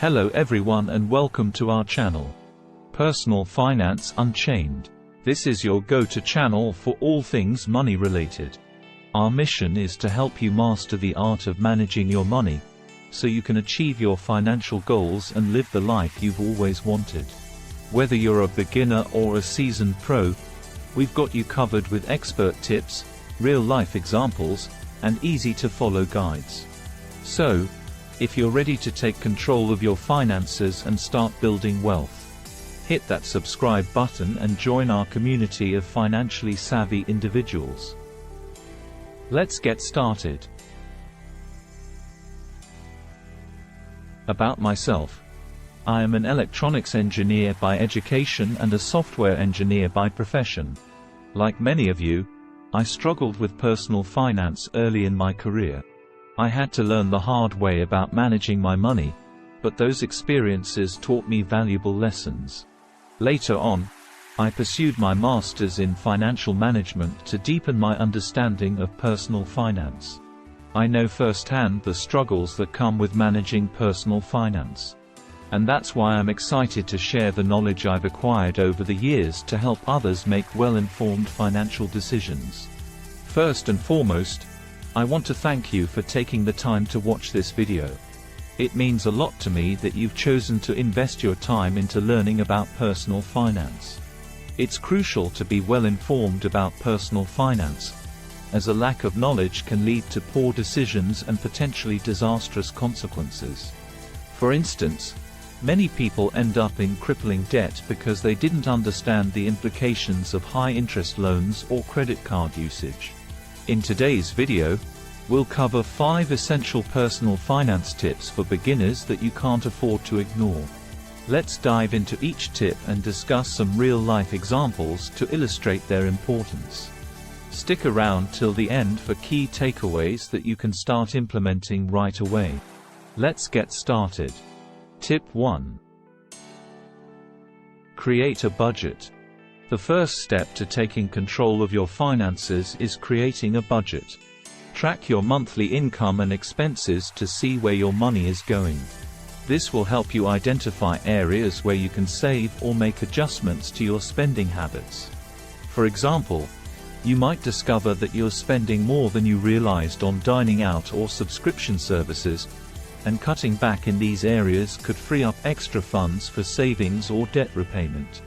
Hello everyone and welcome to our channel, Personal Finance Unchained. This is your go-to channel for all things money related. Our mission is to help you master the art of managing your money, so you can achieve your financial goals and live the life you've always wanted. Whether you're a beginner or a seasoned pro, we've got you covered with expert tips, real-life examples, and easy-to-follow guides. So, if you're ready to take control of your finances and start building wealth, hit that subscribe button and join our community of financially savvy individuals. Let's get started. About myself. I am an electronics engineer by education and a software engineer by profession. Like many of you, I struggled with personal finance early in my career. I had to learn the hard way about managing my money, but those experiences taught me valuable lessons. Later on, I pursued my master's in financial management to deepen my understanding of personal finance. I know firsthand the struggles that come with managing personal finance. And that's why I'm excited to share the knowledge I've acquired over the years to help others make well-informed financial decisions. First and foremost, I want to thank you for taking the time to watch this video. It means a lot to me that you've chosen to invest your time into learning about personal finance. It's crucial to be well informed about personal finance, as a lack of knowledge can lead to poor decisions and potentially disastrous consequences. For instance, many people end up in crippling debt because they didn't understand the implications of high-interest loans or credit card usage. In today's video, we'll cover 5 essential personal finance tips for beginners that you can't afford to ignore. Let's dive into each tip and discuss some real-life examples to illustrate their importance. Stick around till the end for key takeaways that you can start implementing right away. Let's get started. Tip 1. Create a budget. The first step to taking control of your finances is creating a budget. Track your monthly income and expenses to see where your money is going. This will help you identify areas where you can save or make adjustments to your spending habits. For example, you might discover that you're spending more than you realized on dining out or subscription services, and cutting back in these areas could free up extra funds for savings or debt repayment.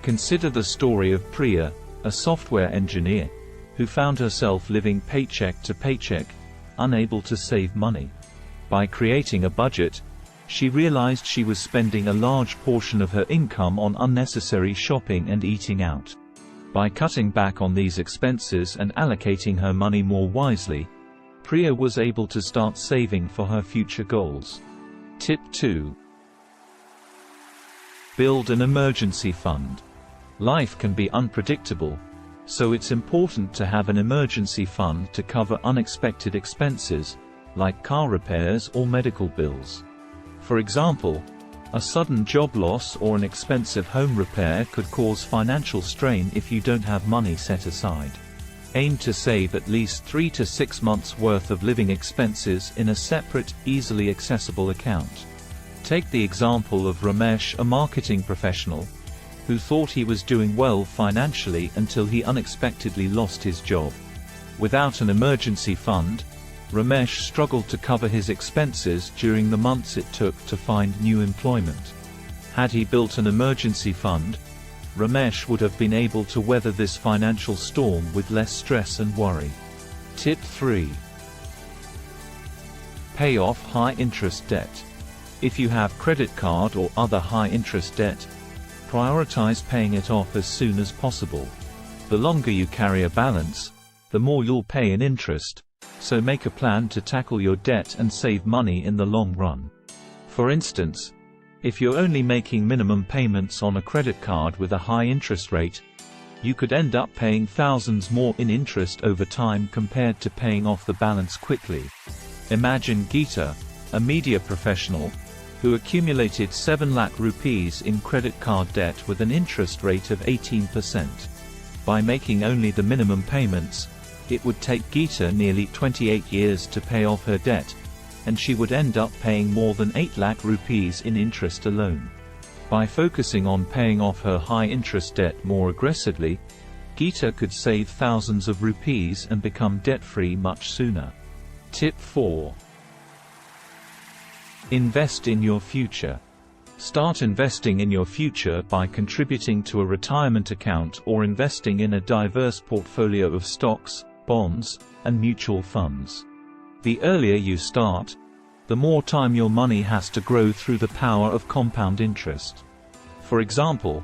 Consider the story of Priya, a software engineer, who found herself living paycheck to paycheck, unable to save money. By creating a budget, she realized she was spending a large portion of her income on unnecessary shopping and eating out. By cutting back on these expenses and allocating her money more wisely, Priya was able to start saving for her future goals. Tip 2. Build an emergency fund. Life can be unpredictable, so it's important to have an emergency fund to cover unexpected expenses, like car repairs or medical bills. For example, a sudden job loss or an expensive home repair could cause financial strain if you don't have money set aside. Aim to save at least 3 to 6 months' worth of living expenses in a separate, easily accessible account. Take the example of Ramesh, a marketing professional, who thought he was doing well financially until he unexpectedly lost his job. Without an emergency fund, Ramesh struggled to cover his expenses during the months it took to find new employment. Had he built an emergency fund, Ramesh would have been able to weather this financial storm with less stress and worry. Tip 3. Pay off high-interest debt. If you have credit card or other high-interest debt, prioritize paying it off as soon as possible. The longer you carry a balance, the more you'll pay in interest, so make a plan to tackle your debt and save money in the long run. For instance, if you're only making minimum payments on a credit card with a high interest rate, you could end up paying thousands more in interest over time compared to paying off the balance quickly. Imagine Geeta, a media professional, who accumulated 7 lakh rupees in credit card debt with an interest rate of 18%. By making only the minimum payments, it would take Geeta nearly 28 years to pay off her debt, and she would end up paying more than 8 lakh rupees in interest alone. By focusing on paying off her high-interest debt more aggressively, Geeta could save thousands of rupees and become debt-free much sooner. Tip 4. Invest in your future. Start investing in your future by contributing to a retirement account or investing in a diverse portfolio of stocks, bonds, and mutual funds. The earlier you start, the more time your money has to grow through the power of compound interest. For example,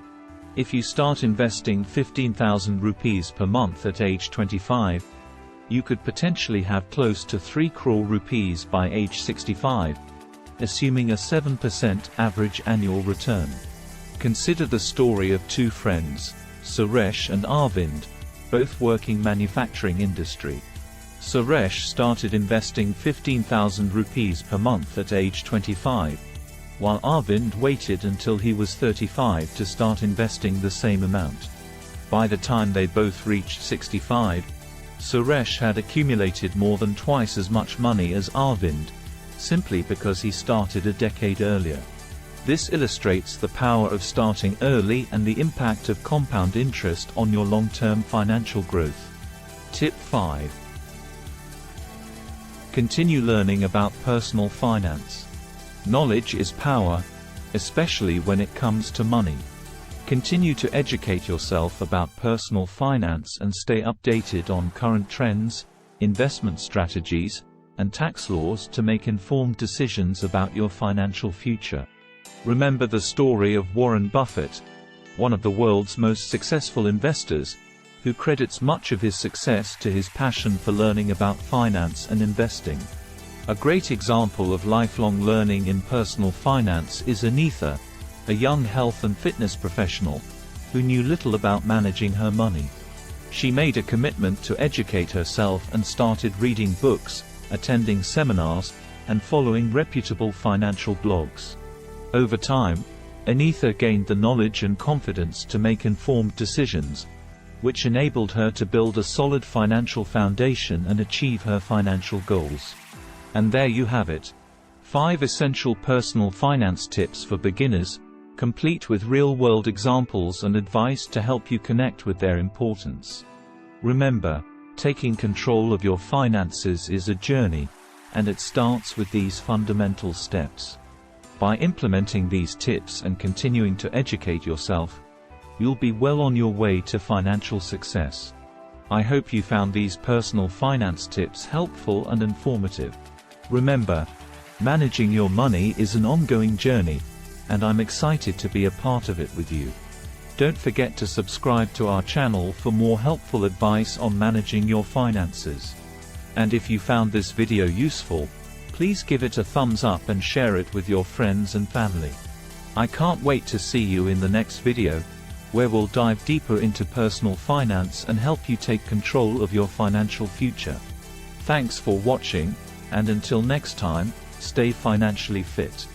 if you start investing 15,000 rupees per month at age 25, you could potentially have close to 3 crore rupees by age 65, assuming a 7% average annual return. Consider the story of two friends, Suresh and Arvind, both working manufacturing industry. Suresh started investing 15,000 rupees per month at age 25, while Arvind waited until he was 35 to start investing the same amount. By the time they both reached 65, Suresh had accumulated more than twice as much money as Arvind, simply because he started a decade earlier. This illustrates the power of starting early and the impact of compound interest on your long-term financial growth. Tip 5. Continue learning about personal finance. Knowledge is power, especially when it comes to money. Continue to educate yourself about personal finance and stay updated on current trends, investment strategies, and tax laws to make informed decisions about your financial future. Remember the story of Warren Buffett, one of the world's most successful investors, who credits much of his success to his passion for learning about finance and investing. A great example of lifelong learning in personal finance is Anitha, a young health and fitness professional, who knew little about managing her money. She made a commitment to educate herself and started reading books, attending seminars, and following reputable financial blogs. Over time, Anitha gained the knowledge and confidence to make informed decisions, which enabled her to build a solid financial foundation and achieve her financial goals. And there you have it. 5 essential personal finance tips for beginners, complete with real-world examples and advice to help you connect with their importance. Remember, taking control of your finances is a journey, and it starts with these fundamental steps. By implementing these tips and continuing to educate yourself, you'll be well on your way to financial success. I hope you found these personal finance tips helpful and informative. Remember, managing your money is an ongoing journey, and I'm excited to be a part of it with you. Don't forget to subscribe to our channel for more helpful advice on managing your finances. And if you found this video useful, please give it a thumbs up and share it with your friends and family. I can't wait to see you in the next video, where we'll dive deeper into personal finance and help you take control of your financial future. Thanks for watching, and until next time, stay financially fit.